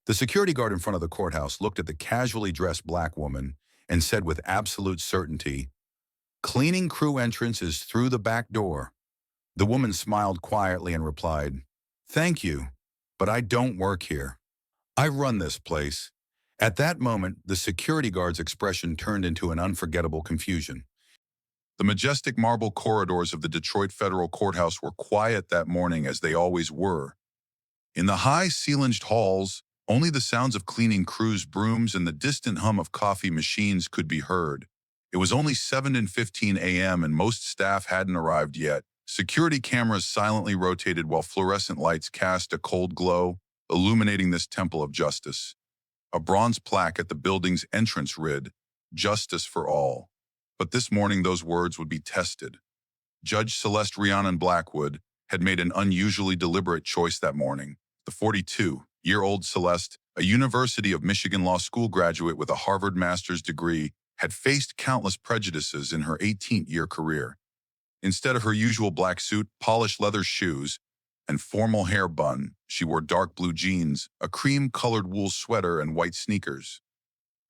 The security guard in front of the courthouse looked at the casually dressed black woman and said with absolute certainty, "Cleaning crew entrance is through the back door." The woman smiled quietly and replied, "Thank you, but I don't work here. I run this place." At that moment, the security guard's expression turned into an unforgettable confusion. The majestic marble corridors of the Detroit Federal Courthouse were quiet that morning as they always were. In the high ceilinged halls, only the sounds of cleaning crews' brooms and the distant hum of coffee machines could be heard. It was only 7:15 a.m. and most staff hadn't arrived yet. Security cameras silently rotated while fluorescent lights cast a cold glow, illuminating this temple of justice. A bronze plaque at the building's entrance read, "Justice for All." But this morning those words would be tested. Judge Celeste Blackwood had made an unusually deliberate choice that morning. The 42-year-old Celeste, a University of Michigan Law School graduate with a Harvard master's degree, had faced countless prejudices in her 18-year career. Instead of her usual black suit, polished leather shoes, and formal hair bun, she wore dark blue jeans, a cream-colored wool sweater, and white sneakers.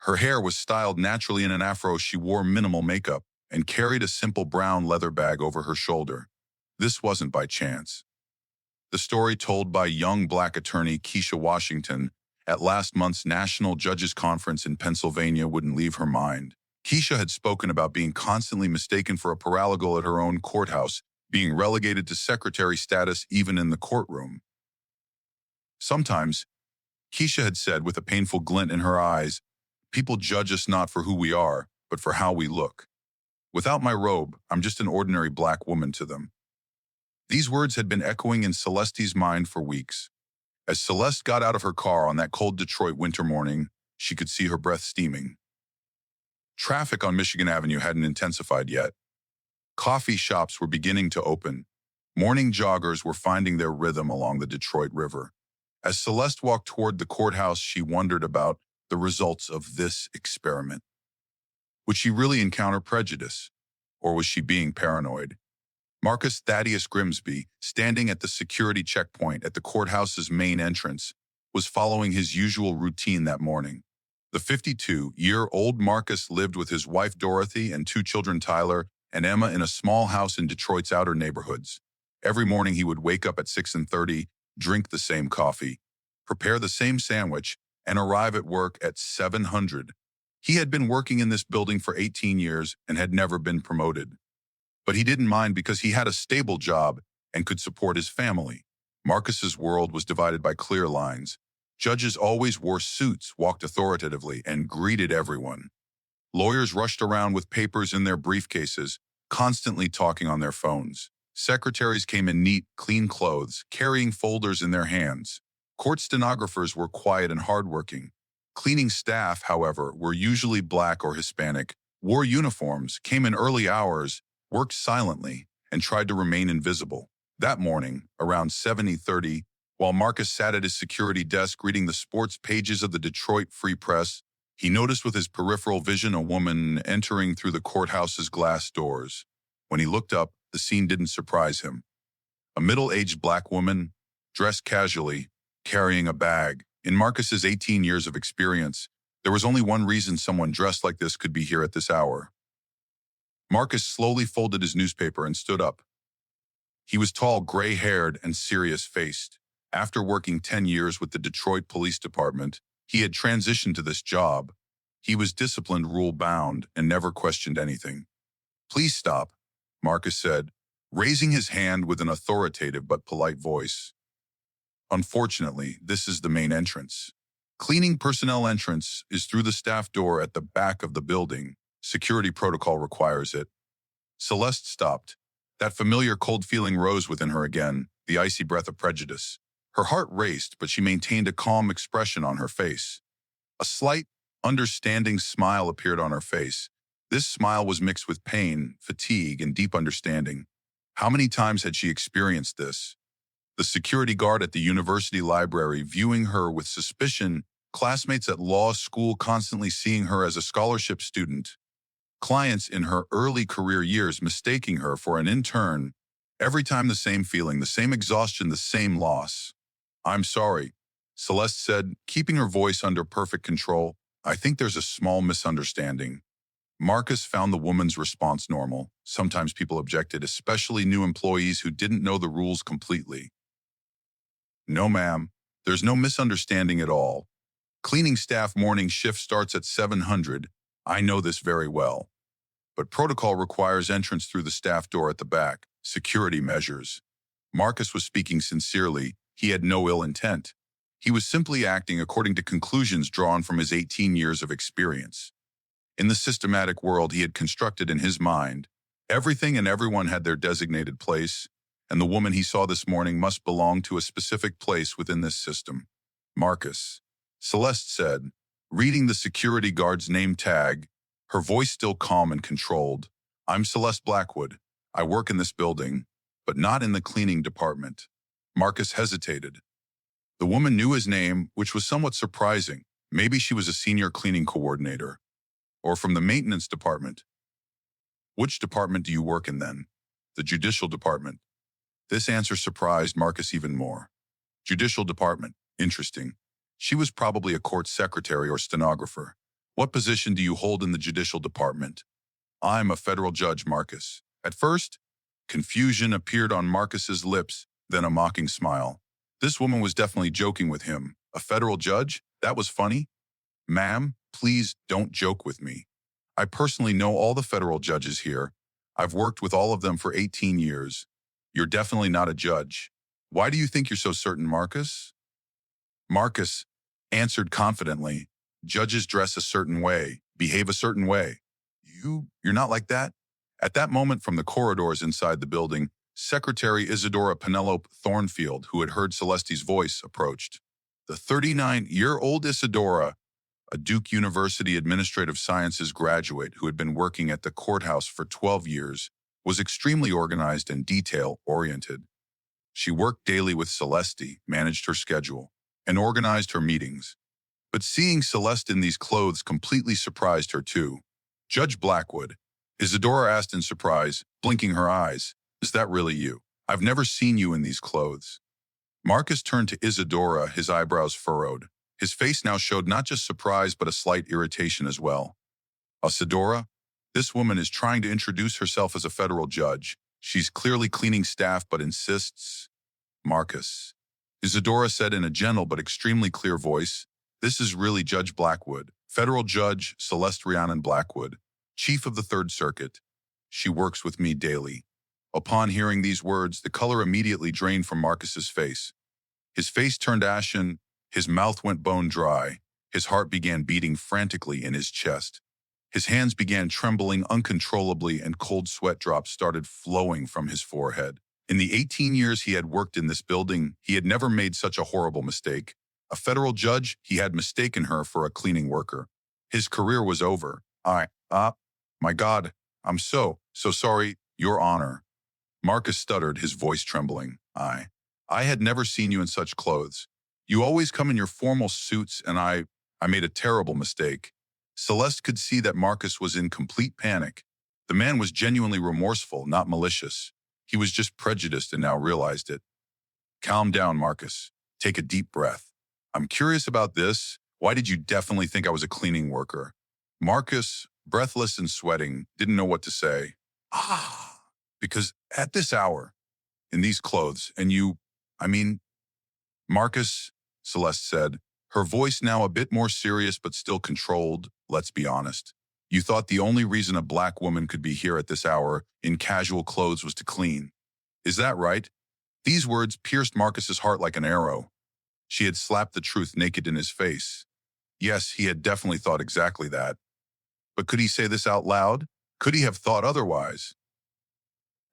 Her hair was styled naturally in an afro. She wore minimal makeup and carried a simple brown leather bag over her shoulder. This wasn't by chance. The story told by young black attorney Keisha Washington at last month's National Judges Conference in Pennsylvania wouldn't leave her mind. Keisha had spoken about being constantly mistaken for a paralegal at her own courthouse, being relegated to secretary status even in the courtroom. Sometimes, Keisha had said with a painful glint in her eyes, "People judge us not for who we are, but for how we look. Without my robe, I'm just an ordinary black woman to them." These words had been echoing in Celeste's mind for weeks. As Celeste got out of her car on that cold Detroit winter morning, she could see her breath steaming. Traffic on Michigan Avenue hadn't intensified yet. Coffee shops were beginning to open. Morning joggers were finding their rhythm along the Detroit River. As Celeste walked toward the courthouse, she wondered about the results of this experiment. Would she really encounter prejudice, or was she being paranoid? Marcus Thaddeus Grimsby, standing at the security checkpoint at the courthouse's main entrance, was following his usual routine that morning. The 52-year-old Marcus lived with his wife Dorothy and two children Tyler and Emma in a small house in Detroit's outer neighborhoods. Every morning he would wake up at 6:30, drink the same coffee, prepare the same sandwich, and arrive at work at 700. He had been working in this building for 18 years and had never been promoted. But he didn't mind because he had a stable job and could support his family. Marcus's world was divided by clear lines. Judges always wore suits, walked authoritatively, and greeted everyone. Lawyers rushed around with papers in their briefcases, constantly talking on their phones. Secretaries came in neat, clean clothes, carrying folders in their hands. Court stenographers were quiet and hardworking. Cleaning staff, however, were usually black or Hispanic, wore uniforms, came in early hours, worked silently, and tried to remain invisible. That morning, around 7:30, while Marcus sat at his security desk reading the sports pages of the Detroit Free Press, he noticed with his peripheral vision a woman entering through the courthouse's glass doors. When he looked up, the scene didn't surprise him. A middle-aged black woman, dressed casually, carrying a bag. In Marcus's 18 years of experience, there was only one reason someone dressed like this could be here at this hour. Marcus slowly folded his newspaper and stood up. He was tall, gray-haired, and serious-faced. After working 10 years with the Detroit Police Department, he had transitioned to this job. He was disciplined, rule-bound, and never questioned anything. "Please stop," Marcus said, raising his hand with an authoritative but polite voice. "Unfortunately, this is the main entrance. Cleaning personnel entrance is through the staff door at the back of the building. Security protocol requires it." Celeste stopped. That familiar cold feeling rose within her again, the icy breath of prejudice. Her heart raced, but she maintained a calm expression on her face. A slight, understanding smile appeared on her face. This smile was mixed with pain, fatigue, and deep understanding. How many times had she experienced this? The security guard at the university library viewing her with suspicion, classmates at law school constantly seeing her as a scholarship student, clients in her early career years mistaking her for an intern. Every time the same feeling, the same exhaustion, the same loss. "I'm sorry," Celeste said, keeping her voice under perfect control. I think there's a small misunderstanding. Marcus found the woman's response normal. Sometimes people objected, especially new employees who didn't know the rules completely. No, ma'am. There's no misunderstanding at all. Cleaning staff morning shift starts at 700. I know this very well. But protocol requires entrance through the staff door at the back. Security measures. Marcus was speaking sincerely. He had no ill intent. He was simply acting according to conclusions drawn from his 18 years of experience. In the systematic world he had constructed in his mind, everything and everyone had their designated place, and the woman he saw this morning must belong to a specific place within this system. Marcus, Celeste said, reading the security guard's name tag, her voice still calm and controlled. I'm Celeste Blackwood. I work in this building, but not in the cleaning department. Marcus hesitated. The woman knew his name, which was somewhat surprising. Maybe she was a senior cleaning coordinator. Or from the maintenance department. Which department do you work in then? The judicial department. This answer surprised Marcus even more. Judicial department. Interesting. She was probably a court secretary or stenographer. What position do you hold in the judicial department? I'm a federal judge, Marcus. At first, confusion appeared on Marcus's lips, then a mocking smile. This woman was definitely joking with him. A federal judge? That was funny? Ma'am, please don't joke with me. I personally know all the federal judges here. I've worked with all of them for 18 years. You're definitely not a judge. Why do you think you're so certain, Marcus? Marcus answered confidently. Judges dress a certain way, behave a certain way. You're not like that? At that moment, from the corridors inside the building, Secretary Isadora Penelope Thornfield, who had heard Celeste's voice, approached. The 39-year-old Isadora, a Duke University Administrative Sciences graduate who had been working at the courthouse for 12 years, was extremely organized and detail-oriented. She worked daily with Celeste, managed her schedule, and organized her meetings. But seeing Celeste in these clothes completely surprised her too. Judge Blackwood, Isadora asked in surprise, blinking her eyes, is that really you? I've never seen you in these clothes. Marcus turned to Isadora, his eyebrows furrowed. His face now showed not just surprise but a slight irritation as well. Isadora, this woman is trying to introduce herself as a federal judge. She's clearly cleaning staff but insists. Marcus, Isadora said in a gentle but extremely clear voice, this is really Judge Blackwood, Federal Judge Celeste Blackwood, Chief of the Third Circuit. She works with me daily. Upon hearing these words, the color immediately drained from Marcus's face. His face turned ashen, his mouth went bone dry, his heart began beating frantically in his chest. His hands began trembling uncontrollably and cold sweat drops started flowing from his forehead. In the 18 years he had worked in this building, he had never made such a horrible mistake. A federal judge, he had mistaken her for a cleaning worker. His career was over. My God, I'm so sorry, Your Honor. Marcus stuttered, his voice trembling. I had never seen you in such clothes. You always come in your formal suits and I made a terrible mistake. Celeste could see that Marcus was in complete panic. The man was genuinely remorseful, not malicious. He was just prejudiced and now realized it. Calm down, Marcus. Take a deep breath. I'm curious about this. Why did you definitely think I was a cleaning worker? Marcus, breathless and sweating, didn't know what to say. Because at this hour, in these clothes, and Marcus, Celeste said, her voice now a bit more serious but still controlled, let's be honest. You thought the only reason a black woman could be here at this hour in casual clothes was to clean. Is that right? These words pierced Marcus's heart like an arrow. She had slapped the truth naked in his face. Yes, he had definitely thought exactly that. But could he say this out loud? Could he have thought otherwise?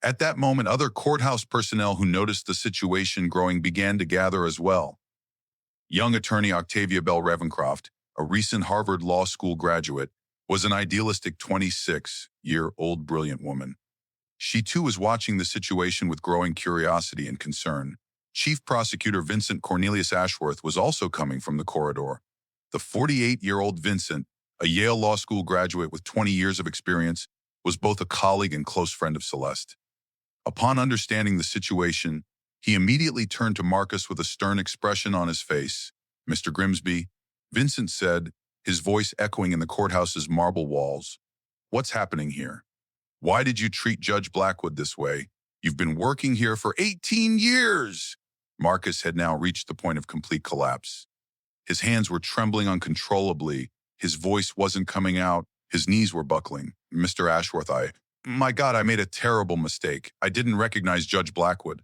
At that moment, other courthouse personnel who noticed the situation growing began to gather as well. Young attorney Octavia Bell Ravencroft, a recent Harvard Law School graduate, was an idealistic 26-year-old brilliant woman. She too was watching the situation with growing curiosity and concern. Chief Prosecutor Vincent Cornelius Ashworth was also coming from the corridor. The 48-year-old Vincent, a Yale Law School graduate with 20 years of experience, was both a colleague and close friend of Celeste. Upon understanding the situation, he immediately turned to Marcus with a stern expression on his face. Mr. Grimsby, Vincent said, his voice echoing in the courthouse's marble walls. What's happening here? Why did you treat Judge Blackwood this way? You've been working here for 18 years! Marcus had now reached the point of complete collapse. His hands were trembling uncontrollably. His voice wasn't coming out. His knees were buckling. Mr. Ashworth, my God, I made a terrible mistake. I didn't recognize Judge Blackwood.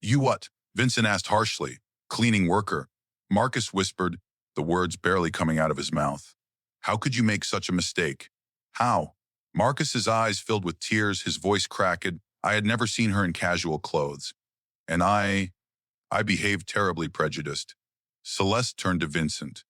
You what? Vincent asked harshly. Cleaning worker. Marcus whispered, the words barely coming out of his mouth. How could you make such a mistake? How? Marcus's eyes filled with tears, his voice cracked. I had never seen her in casual clothes. And I behaved terribly prejudiced. Celeste turned to Vincent.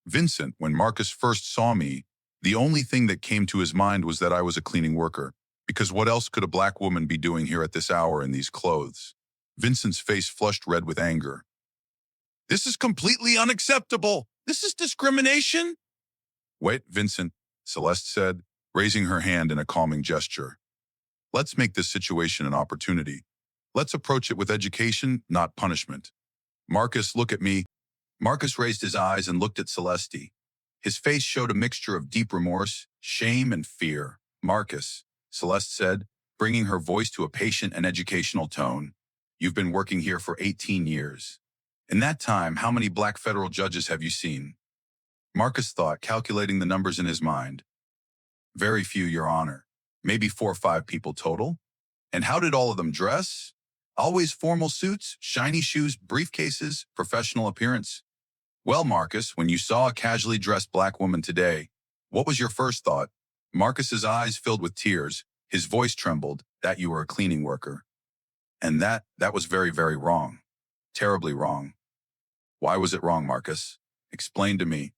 Vincent, when Marcus first saw me, the only thing that came to his mind was that I was a cleaning worker, because what else could a black woman be doing here at this hour in these clothes? Vincent's face flushed red with anger. This is completely unacceptable. This is discrimination. Wait, Vincent, Celeste said, raising her hand in a calming gesture. Let's make this situation an opportunity. Let's approach it with education, not punishment. Marcus, look at me. Marcus raised his eyes and looked at Celeste. His face showed a mixture of deep remorse, shame, and fear. Marcus, Celeste said, bringing her voice to a patient and educational tone. You've been working here for 18 years. In that time, how many black federal judges have you seen? Marcus thought, calculating the numbers in his mind. Very few, Your Honor. Maybe 4 or 5 people total. And how did all of them dress? Always formal suits, shiny shoes, briefcases, professional appearance. Well, Marcus, when you saw a casually dressed black woman today, what was your first thought? Marcus's eyes filled with tears. His voice trembled, that you were a cleaning worker. And that was very, very wrong. Terribly wrong. Why was it wrong, Marcus? Explain to me.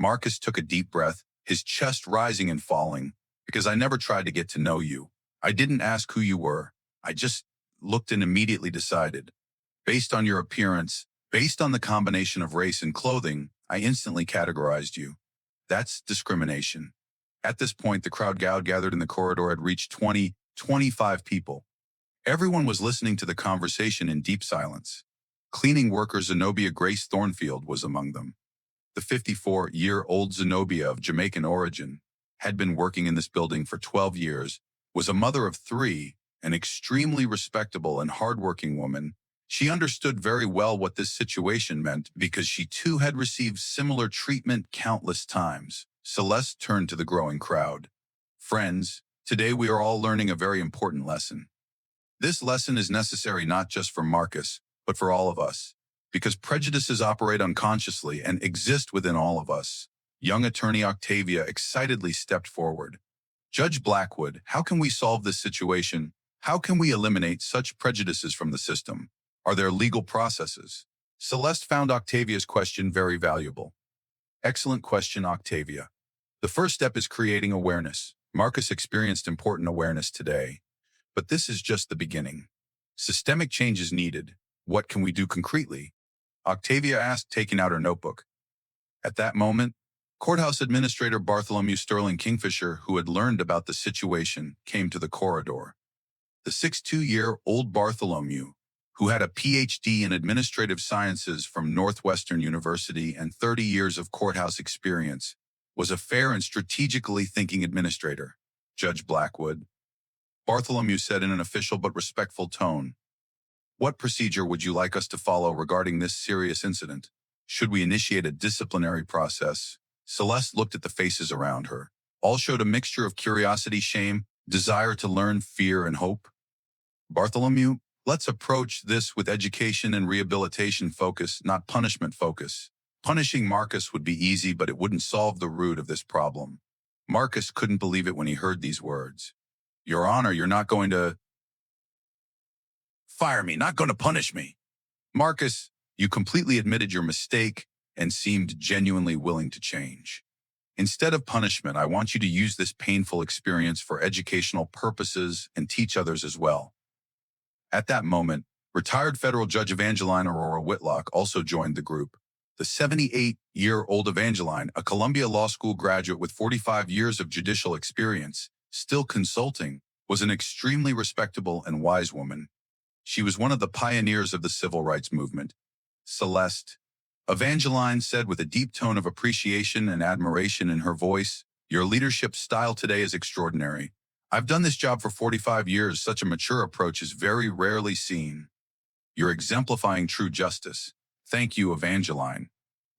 Marcus took a deep breath, his chest rising and falling. Because I never tried to get to know you. I didn't ask who you were. I just looked and immediately decided. Based on your appearance, based on the combination of race and clothing, I instantly categorized you. That's discrimination. At this point, the crowd gathered in the corridor had reached 25 people. Everyone was listening to the conversation in deep silence. Cleaning worker Zenobia Grace Thornfield was among them. The 54-year-old Zenobia of Jamaican origin had been working in this building for 12 years, was a mother of 3, an extremely respectable and hardworking woman. She understood very well what this situation meant because she too had received similar treatment countless times. Celeste turned to the growing crowd. Friends, today we are all learning a very important lesson. This lesson is necessary not just for Marcus, but for all of us, because prejudices operate unconsciously and exist within all of us. Young attorney Octavia excitedly stepped forward. Judge Blackwood, how can we solve this situation? How can we eliminate such prejudices from the system? Are there legal processes? Celeste found Octavia's question very valuable. Excellent question, Octavia. The first step is creating awareness. Marcus experienced important awareness today, but this is just the beginning. Systemic change is needed. What can we do concretely? Octavia asked, taking out her notebook. At that moment, Courthouse Administrator Bartholomew Sterling Kingfisher, who had learned about the situation, came to the corridor. The 62-year-old Bartholomew, who had a PhD in Administrative Sciences from Northwestern University and 30 years of courthouse experience, was a fair and strategically thinking administrator. Judge Blackwood, Bartholomew said in an official but respectful tone, what procedure would you like us to follow regarding this serious incident? Should we initiate a disciplinary process? Celeste looked at the faces around her. All showed a mixture of curiosity, shame, desire to learn, fear, and hope. Bartholomew, let's approach this with education and rehabilitation focus, not punishment focus. Punishing Marcus would be easy, but it wouldn't solve the root of this problem. Marcus couldn't believe it when he heard these words. Your Honor, you're not going to fire me, not going to punish me. Marcus, you completely admitted your mistake and seemed genuinely willing to change. Instead of punishment, I want you to use this painful experience for educational purposes and teach others as well. At that moment, retired Federal Judge Evangeline Aurora Whitlock also joined the group. The 78-year-old Evangeline, a Columbia Law School graduate with 45 years of judicial experience, still consulting, was an extremely respectable and wise woman. She was one of the pioneers of the civil rights movement. Celeste, Evangeline said with a deep tone of appreciation and admiration in her voice, "Your leadership style today is extraordinary. I've done this job for 45 years. Such a mature approach is very rarely seen. You're exemplifying true justice. Thank you, Evangeline.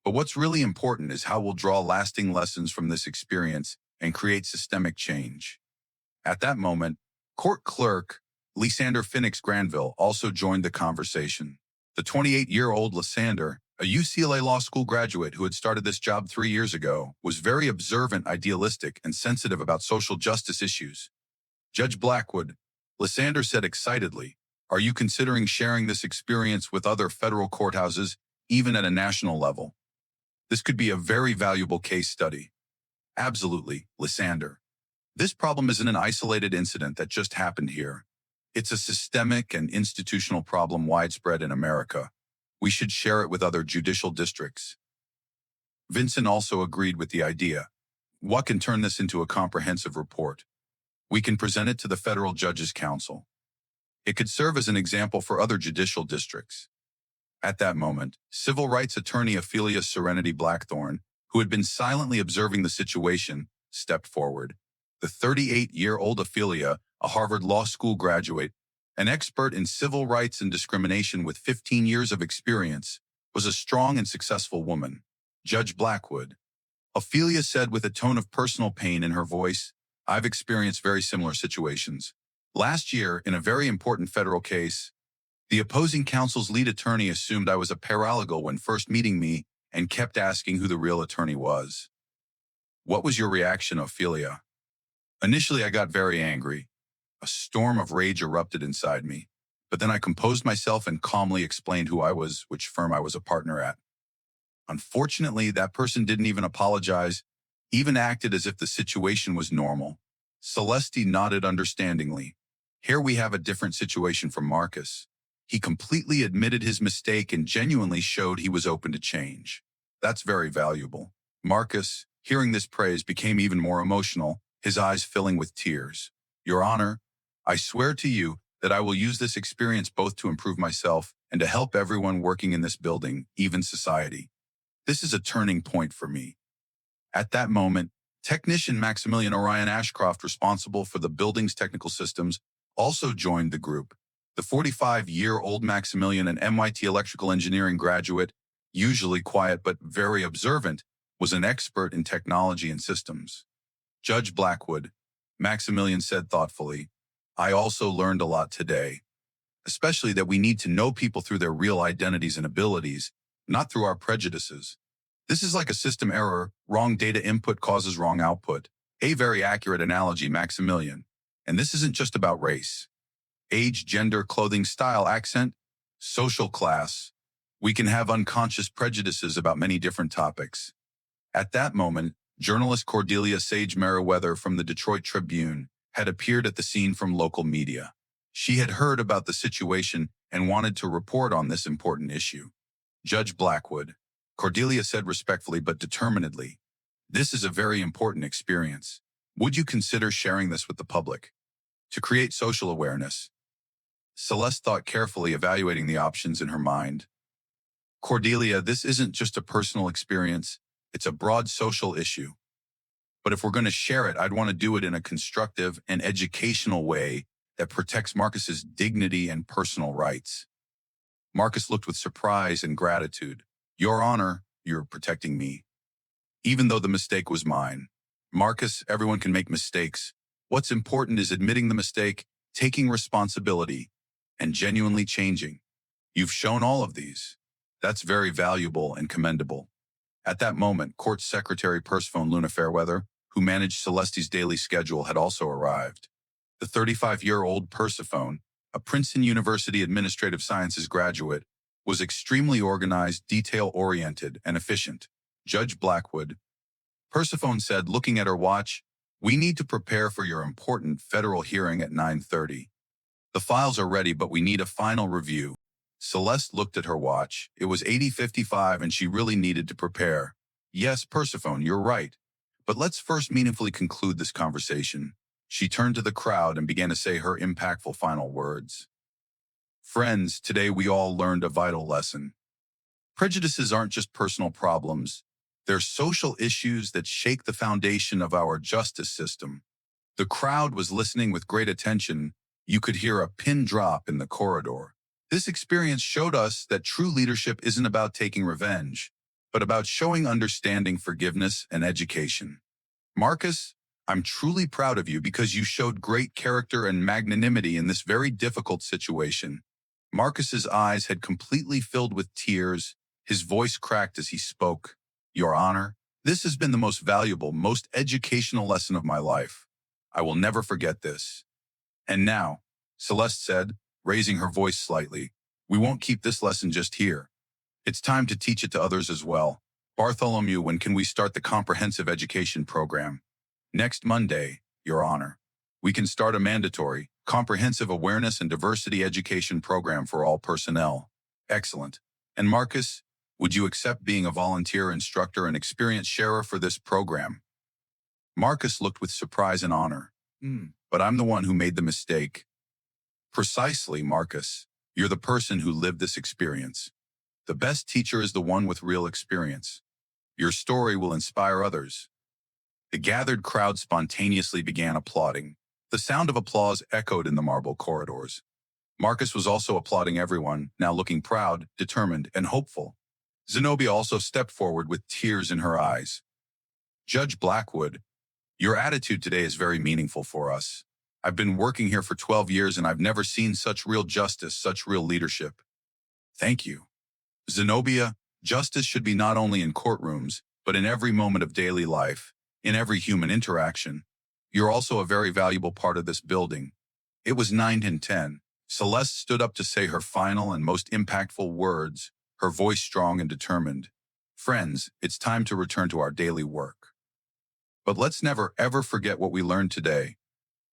But what's really important is how we'll draw lasting lessons from this experience and create systemic change." At that moment, court clerk Lysander Phoenix Granville also joined the conversation. The 28-year-old Lysander, a UCLA Law School graduate who had started this job 3 years ago, was very observant, idealistic, and sensitive about social justice issues. "Judge Blackwood," Lysander said excitedly, "are you considering sharing this experience with other federal courthouses, even at a national level? This could be a very valuable case study." "Absolutely, Lysander. This problem isn't an isolated incident that just happened here. It's a systemic and institutional problem widespread in America. We should share it with other judicial districts." Vincent also agreed with the idea. "What can turn this into a comprehensive report? We can present it to the Federal Judge's Council. It could serve as an example for other judicial districts." At that moment, civil rights attorney Ophelia Serenity Blackthorne, who had been silently observing the situation, stepped forward. The 38-year-old Ophelia, a Harvard Law School graduate, an expert in civil rights and discrimination with 15 years of experience, was a strong and successful woman. "Judge Blackwood," Ophelia said with a tone of personal pain in her voice, "I've experienced very similar situations. Last year, in a very important federal case, the opposing counsel's lead attorney assumed I was a paralegal when first meeting me and kept asking who the real attorney was." "What was your reaction, Ophelia?" "Initially, I got very angry. A storm of rage erupted inside me. But then I composed myself and calmly explained who I was, which firm I was a partner at. Unfortunately, that person didn't even apologize, even acted as if the situation was normal." Celeste nodded understandingly. "Here we have a different situation from Marcus. He completely admitted his mistake and genuinely showed he was open to change. That's very valuable." Marcus, hearing this praise, became even more emotional, his eyes filling with tears. "Your Honor, I swear to you that I will use this experience both to improve myself and to help everyone working in this building, even society. This is a turning point for me." At that moment, technician Maximilian Orion Ashcroft, responsible for the building's technical systems, also joined the group. The 45-year-old Maximilian, an MIT electrical engineering graduate, usually quiet but very observant, was an expert in technology and systems. "Judge Blackwood," Maximilian said thoughtfully, "I also learned a lot today, especially that we need to know people through their real identities and abilities, not through our prejudices. This is like a system error. Wrong data input causes wrong output." A very accurate analogy, Maximilian. "And this isn't just about race. Age, gender, clothing style, accent, social class. We can have unconscious prejudices about many different topics." At that moment, journalist Cordelia Sage Merriweather from the Detroit Tribune had appeared at the scene from local media. She had heard about the situation and wanted to report on this important issue. "Judge Blackwood," Cordelia said respectfully but determinedly, "this is a very important experience. Would you consider sharing this with the public to create social awareness?" Celeste thought carefully, evaluating the options in her mind. "Cordelia, this isn't just a personal experience. It's a broad social issue. But if we're going to share it, I'd want to do it in a constructive and educational way that protects Marcus's dignity and personal rights." Marcus looked with surprise and gratitude. "Your Honor, you're protecting me. Even though the mistake was mine." "Marcus, everyone can make mistakes. What's important is admitting the mistake, taking responsibility, and genuinely changing. You've shown all of these. That's very valuable and commendable." At that moment, Court Secretary Persephone Luna Fairweather, who managed Celeste's daily schedule, had also arrived. The 35-year-old Persephone, a Princeton University Administrative Sciences graduate, was extremely organized, detail-oriented, and efficient. "Judge Blackwood," Persephone said, looking at her watch, "we need to prepare for your important federal hearing at 9:30. The files are ready, but we need a final review." Celeste looked at her watch. It was 8:55 and she really needed to prepare. "Yes, Persephone, you're right. But let's first meaningfully conclude this conversation." She turned to the crowd and began to say her impactful final words. "Friends, today we all learned a vital lesson. Prejudices aren't just personal problems. They're social issues that shake the foundation of our justice system. The crowd was listening with great attention. You could hear a pin drop in the corridor. This experience showed us that true leadership isn't about taking revenge, but about showing understanding, forgiveness, and education. Marcus, I'm truly proud of you because you showed great character and magnanimity in this very difficult situation. Marcus's eyes had completely filled with tears. His voice cracked as he spoke. Your Honor, this has been the most valuable, most educational lesson of my life. I will never forget this. And now, Celeste said, raising her voice slightly, we won't keep this lesson just here. It's time to teach it to others as well. Bartholomew, when can we start the comprehensive education program? Next Monday, Your Honor. We can start a mandatory, comprehensive awareness and diversity education program for all personnel. Excellent. And Marcus, would you accept being a volunteer instructor and experience sharer for this program? Marcus looked with surprise and honor. But I'm the one who made the mistake. Precisely, Marcus. You're the person who lived this experience. The best teacher is the one with real experience. Your story will inspire others. The gathered crowd spontaneously began applauding. The sound of applause echoed in the marble corridors. Marcus was also applauding everyone, now looking proud, determined, and hopeful. Zenobia also stepped forward with tears in her eyes. Judge Blackwood, your attitude today is very meaningful for us. I've been working here for 12 years and I've never seen such real justice, such real leadership. Thank you. Zenobia, justice should be not only in courtrooms, but in every moment of daily life, in every human interaction. You're also a very valuable part of this building. It was 9 and 10. Celeste stood up to say her final and most impactful words, her voice strong and determined. Friends, it's time to return to our daily work. But let's never ever forget what we learned today.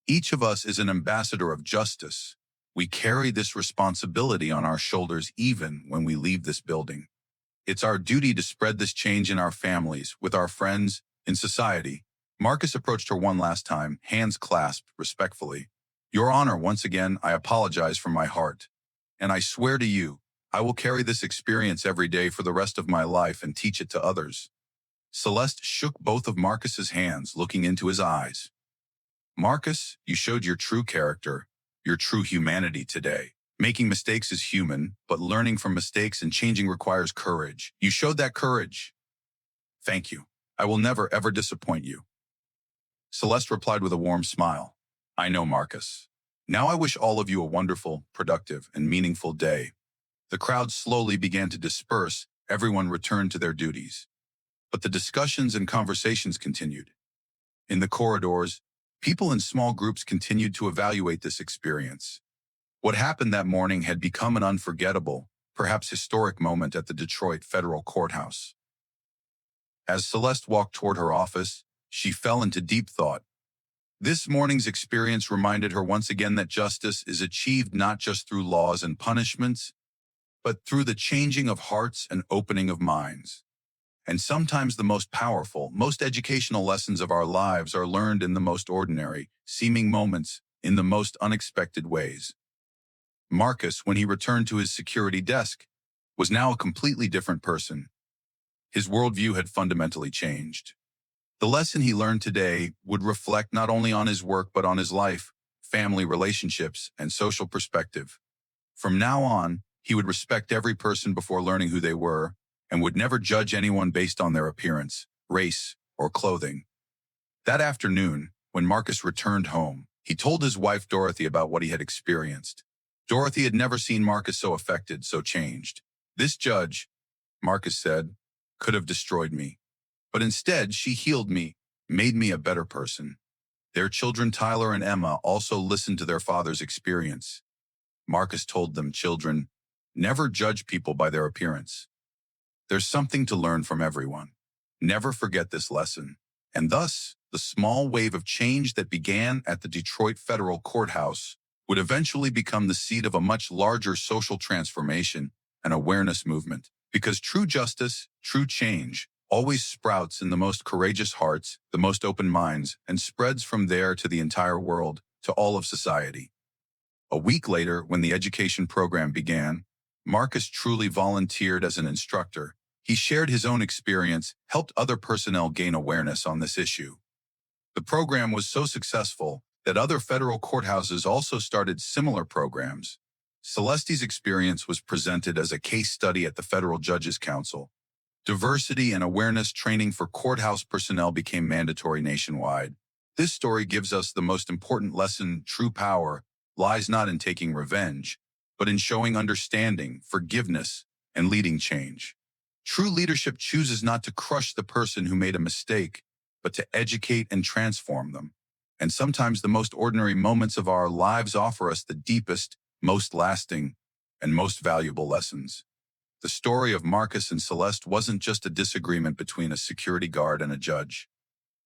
Each of us is an ambassador of justice. We carry this responsibility on our shoulders even when we leave this building. It's our duty to spread this change in our families, with our friends, in society. Marcus approached her one last time, hands clasped respectfully. Your Honor, once again, I apologize from my heart. And I swear to you, I will carry this experience every day for the rest of my life and teach it to others. Celeste shook both of Marcus's hands, looking into his eyes. Marcus, you showed your true character, your true humanity today. Making mistakes is human, but learning from mistakes and changing requires courage. You showed that courage. Thank you. I will never ever disappoint you. Celeste replied with a warm smile. I know, Marcus. Now I wish all of you a wonderful, productive, and meaningful day. The crowd slowly began to disperse. Everyone returned to their duties. But the discussions and conversations continued. In the corridors, people in small groups continued to evaluate this experience. What happened that morning had become an unforgettable, perhaps historic moment at the Detroit Federal Courthouse. As Celeste walked toward her office, she fell into deep thought. This morning's experience reminded her once again that justice is achieved not just through laws and punishments, but through the changing of hearts and opening of minds. And sometimes the most powerful, most educational lessons of our lives are learned in the most ordinary, seeming moments, in the most unexpected ways. Marcus, when he returned to his security desk, was now a completely different person. His worldview had fundamentally changed. The lesson he learned today would reflect not only on his work but on his life, family relationships, and social perspective. From now on, he would respect every person before learning who they were, and would never judge anyone based on their appearance, race, or clothing. That afternoon, when Marcus returned home, he told his wife Dorothy about what he had experienced. Dorothy had never seen Marcus so affected, so changed. This judge, Marcus said, could have destroyed me. But instead, she healed me, made me a better person. Their children, Tyler and Emma, also listened to their father's experience. Marcus told them, children, never judge people by their appearance. There's something to learn from everyone. Never forget this lesson. And thus, the small wave of change that began at the Detroit Federal Courthouse would eventually become the seed of a much larger social transformation and awareness movement. Because true justice, true change, always sprouts in the most courageous hearts, the most open minds, and spreads from there to the entire world, to all of society. A week later, when the education program began, Marcus truly volunteered as an instructor. He shared his own experience, helped other personnel gain awareness on this issue. The program was so successful that other federal courthouses also started similar programs. Celeste's experience was presented as a case study at the Federal Judges Council. Diversity and awareness training for courthouse personnel became mandatory nationwide. This story gives us the most important lesson: true power lies not in taking revenge, but in showing understanding, forgiveness, and leading change. True leadership chooses not to crush the person who made a mistake, but to educate and transform them. And sometimes the most ordinary moments of our lives offer us the deepest, most lasting, and most valuable lessons. The story of Marcus and Celeste wasn't just a disagreement between a security guard and a judge.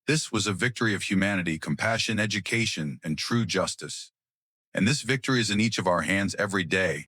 This was a victory of humanity, compassion, education, and true justice. And this victory is in each of our hands every day.